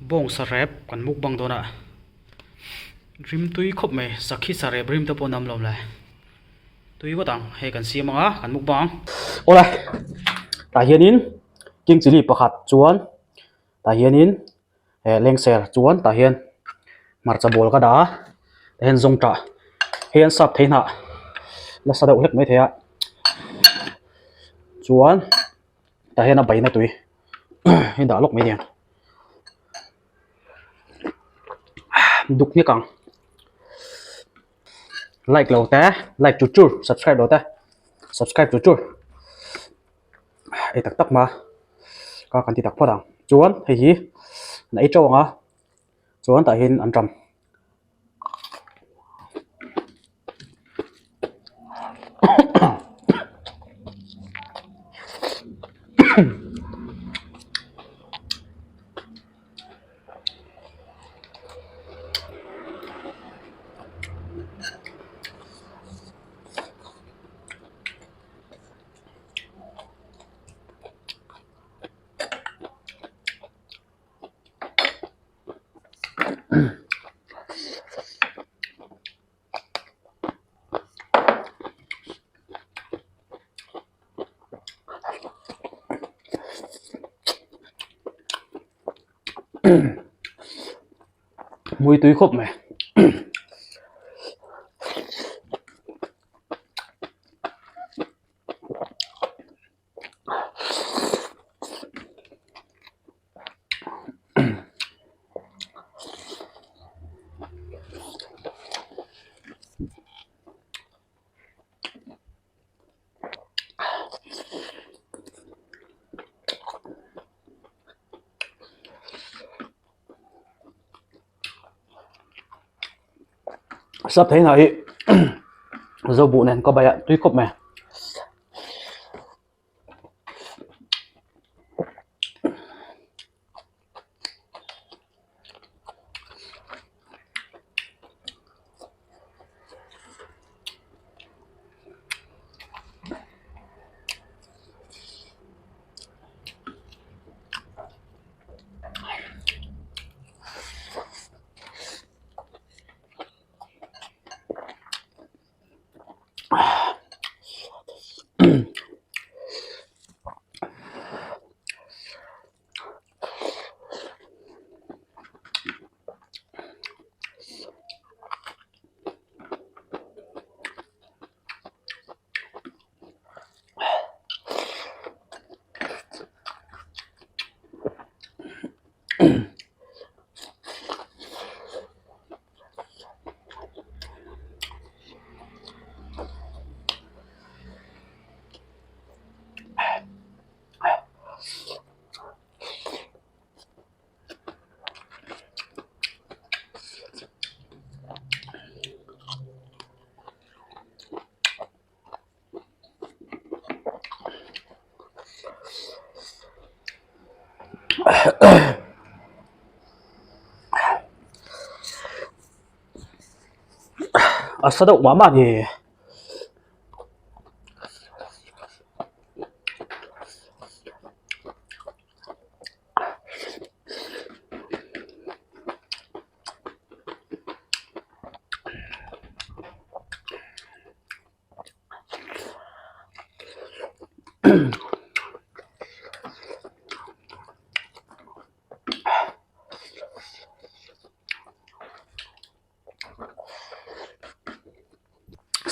bong sa rep kan mukbang dona rim tui khop me sakhi sa rep rim to po nam lom lai tui ko tang he kan siam anga kan mukbang ola ta hianin king chili pakhat chuan ta hianin lengsel chuan ta hian marcha bol ka da hen zong ta hian sap theina la sa deuh hlek mai thea chuan ta hian a baina tui hin da lok mai dian duk ni kang like lo ta like chu chu subscribe lo ta subscribe chu chu ai tak tak ma ka kan ti tak phodang chuan hei hi nai chawanga chuan ta hin an ram mùi tui khop me sắp thế này dâu bụ này có bài ạ tui khop me à sao đậu mà nhỉ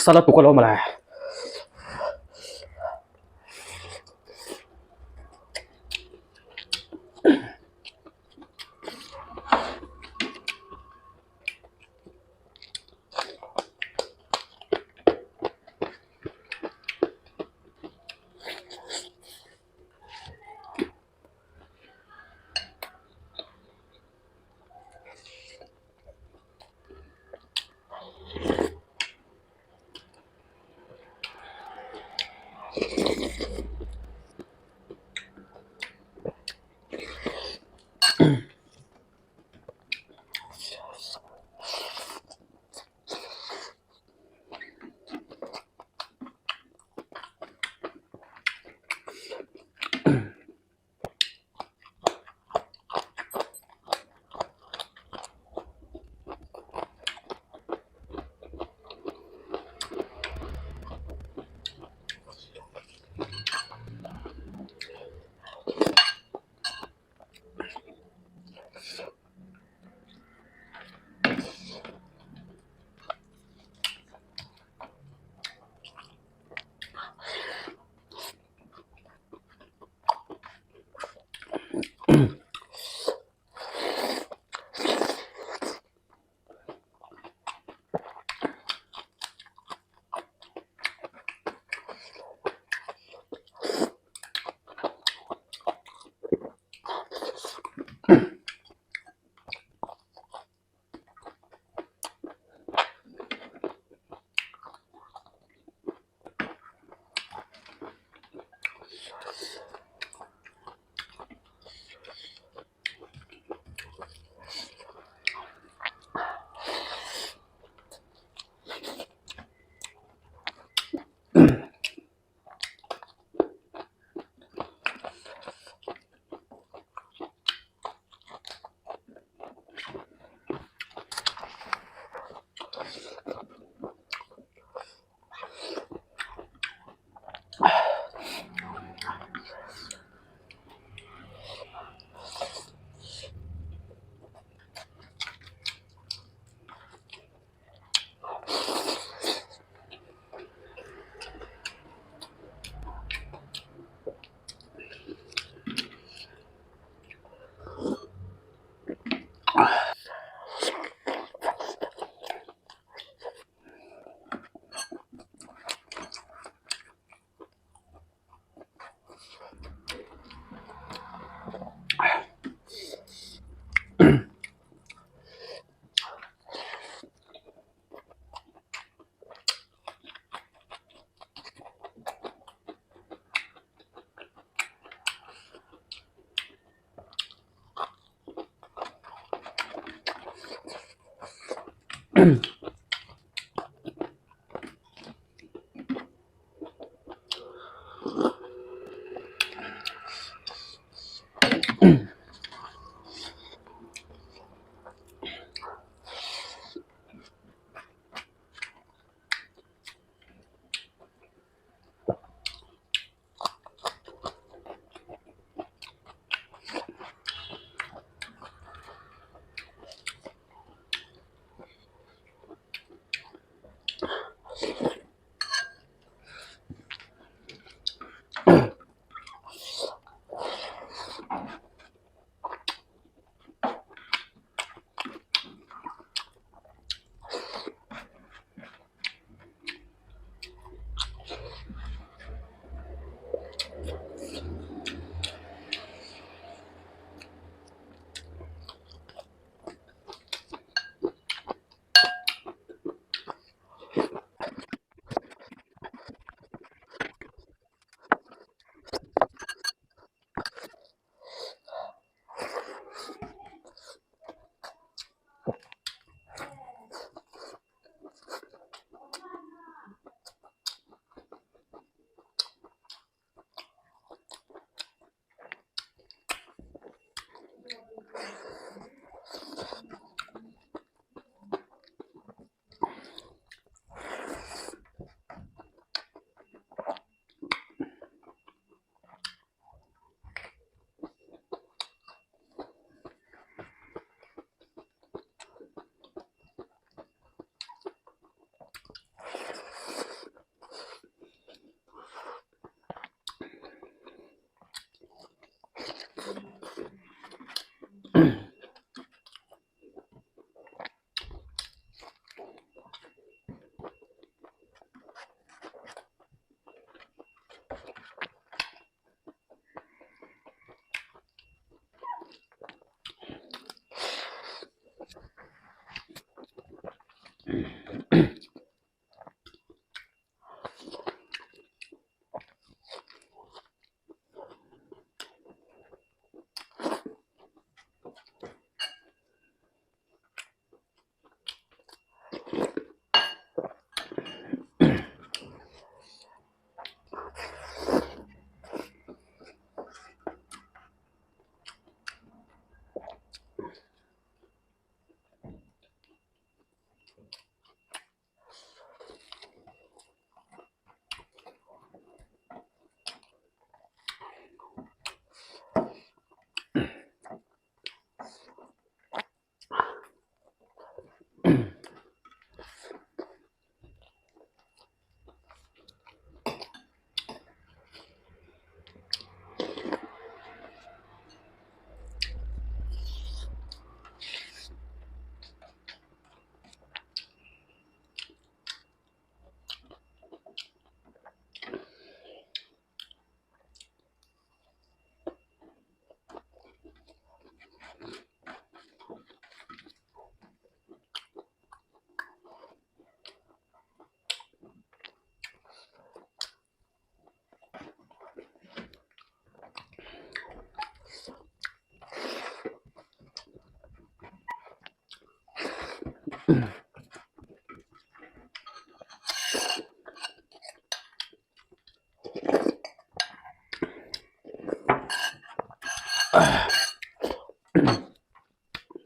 salad tụ cái lỗ mà này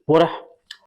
Bora.